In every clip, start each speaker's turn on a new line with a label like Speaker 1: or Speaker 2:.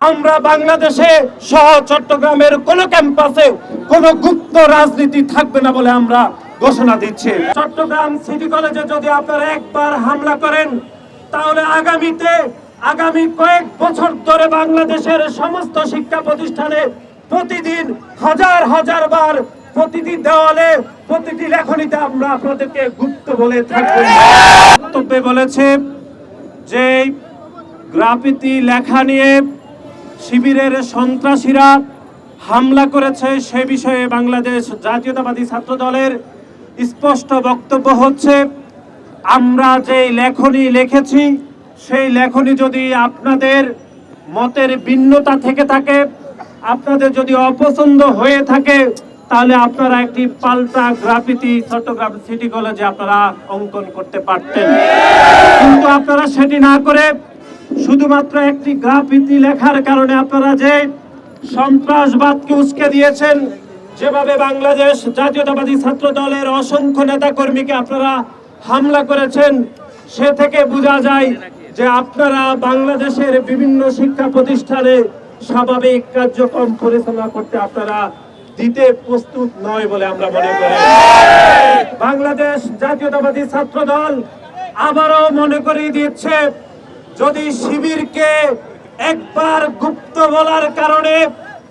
Speaker 1: আমরা বাংলাদেশে সহ চট্টগ্রামের কোন ক্যাম্পাসে কোন গুপ্ত রাজনীতি থাকবে না বলে আমরা ঘোষণা দিচ্ছি। চট্টগ্রাম সিটি কলেজে যদি আপনারা একবার হামলা করেন, তাহলে আগামী কয়েক বছর ধরে বাংলাদেশের সমস্ত শিক্ষা প্রতিষ্ঠানে প্রতিদিন হাজার হাজার বার প্রতিটি দেওয়ালে প্রতিটি লেখনীতে আমরা আপনাদেরকে গুপ্ত বলে থাকবো। বক্তব্যে বলেছে যে গ্রাফিতি লেখা নিয়ে শিবিরের সন্ত্রাসীরা হামলা করেছে, সে বিষয়ে বাংলাদেশ জাতীয়তাবাদী ছাত্র দলের স্পষ্ট বক্তব্য হচ্ছে, আমরা যে লেখনী লিখেছি সেই লেখনী যদি আপনাদের মতের ভিন্নতা থেকে থাকে, আপনাদের যদি অপছন্দ হয়ে থাকে, তাহলে আপনারা একটি পাল্টা গ্রাফিতি চট্টগ্রাম সিটি কলেজে আপনারা অঙ্কন করতে পারতেন। কিন্তু আপনারা সেটি না করে শুধুমাত্র একটি গ্রাফিতি লেখার কারণে আপনারা যে সন্ত্রাসবাদকে উস্কে দিয়েছেন, যেভাবে বাংলাদেশ জাতীয়তাবাদী ছাত্র দলের অসংখ্য নেতা কর্মীকে আপনারা হামলা করেছেন, সে থেকে বোঝা যায় যে আপনারা বাংলাদেশের বিভিন্ন শিক্ষা প্রতিষ্ঠানে স্বাভাবিক কার্যক্রম পরিচালনা করতে আপনারা দিতে প্রস্তুত নয় বলে আমরা মনে করি। বাংলাদেশ জাতীয়তাবাদী ছাত্র দল আবারও মনে করিয়ে দিচ্ছে, যদি শিবিরকে একবার গুপ্ত বলার কারণে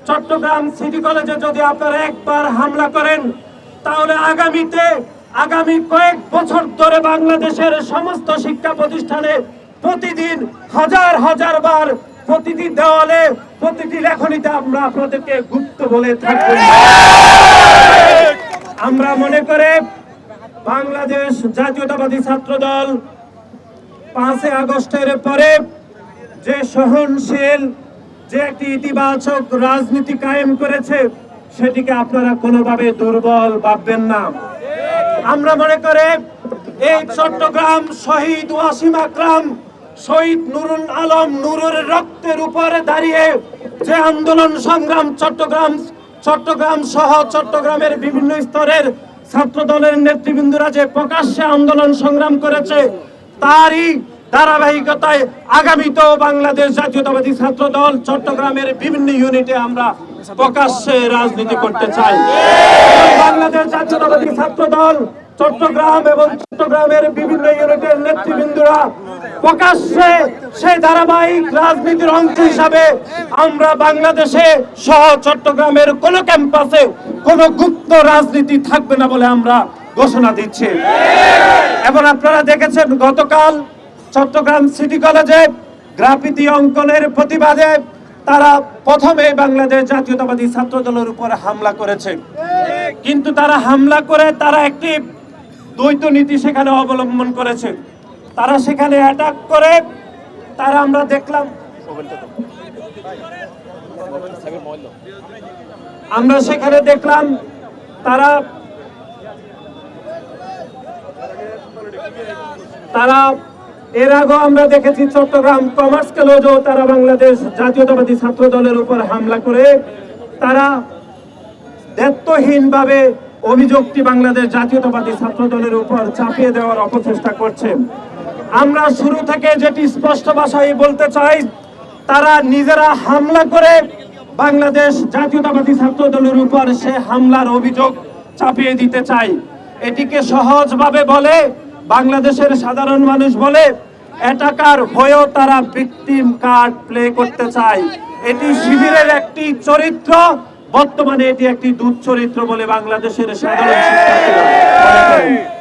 Speaker 1: চট্টগ্রাম সিটি কলেজে যদি আপনারা একবার হামলা করেন, তাহলে আগামী কয়েক বছর ধরে বাংলাদেশের সমস্ত শিক্ষা প্রতিষ্ঠানে প্রতিদিন হাজার হাজার বার প্রতিটি দেওয়ালে প্রতিটি লেখনীতে আমরা আপনাদেরকে গুপ্ত বলে থাকবো। আমরা মনে করে বাংলাদেশ জাতীয়তাবাদী ছাত্র দল 5 আগস্টের পরে যে সহনশীল যে একটি ইতিবাচক রাজনীতি কায়েম করেছে, সেটিকে আপনারা কোনোভাবে দুর্বল ভাববেন না। আমরা মনে করে এই চট্টগ্রাম শহীদ ওয়াসিম আকরাম, শহীদ নুরুল আলম নুরের রক্তের উপরে দাঁড়িয়ে যে আন্দোলন সংগ্রাম চট্টগ্রাম সহ চট্টগ্রামের বিভিন্ন স্তরের ছাত্র দলের নেতৃবৃন্দরা যে প্রকাশ্যে আন্দোলন সংগ্রাম করেছে, তারই ধারাবাহিকতায় আগামীতেও বাংলাদেশ জাতীয়তাবাদী ছাত্র দল চট্টগ্রামের বিভিন্ন ইউনিটে আমরা প্রকাশ্যে রাজনীতি করতে চাই। বাংলাদেশ জাতীয়তাবাদী ছাত্র দল চট্টগ্রাম এবং চট্টগ্রামের বিভিন্ন ইউনিটের নেতৃবৃন্দরা প্রকাশ্যে সেই ধারাবাহিক রাজনীতির অংশ হিসাবে আমরা বাংলাদেশে সহ চট্টগ্রামের কোন ক্যাম্পাসে কোন গুপ্ত রাজনীতি থাকবে না বলে আমরা ঘোষণা দিচ্ছি। এবং আপনারা দেখেছেন গতকাল চট্টগ্রাম সিটি কলেজে গ্রাফিতি অঙ্কনের প্রতিবাদে তারা প্রথমে বাংলাদেশ জাতীয়তাবাদী ছাত্র দলের উপর হামলা করেছে, কিন্তু তারা হামলা করে তারা একটি দ্বৈত নীতি সেখানে অবলম্বন করেছে। তারা সেখানে অ্যাটাক করে আমরা দেখলাম তারা এর আগেও আমরা দেখেছি চট্টগ্রাম কমার্স কলেজেও তারা বাংলাদেশ জাতীয়তাবাদী ছাত্র দলের উপর হামলা করে তারা দায়িত্বহীনভাবে অভিযোগটি বাংলাদেশ জাতীয়তাবাদী ছাত্র দলের উপর চাপিয়ে দেওয়ার অপচেষ্টা করছে। আমরা শুরু থেকে যেটি স্পষ্ট ভাষায় বলতে চাই, তারা নিজেরা হামলা করে বাংলাদেশ জাতীয়তাবাদী ছাত্র দলের উপর সে হামলার অভিযোগ চাপিয়ে দিতে চাই। এটিকে সহজভাবে বলে বাংলাদেশের সাধারণ মানুষ বলে অ্যাটাকার হয়েও তারা ভিকটিম কার্ড প্লে করতে চায়। এটি শিবিরের একটি চরিত্র, বর্তমানে এটি একটি দুঃচরিত্র বলে বাংলাদেশের সাধারণ শিক্ষার্থীরা মনে করেন।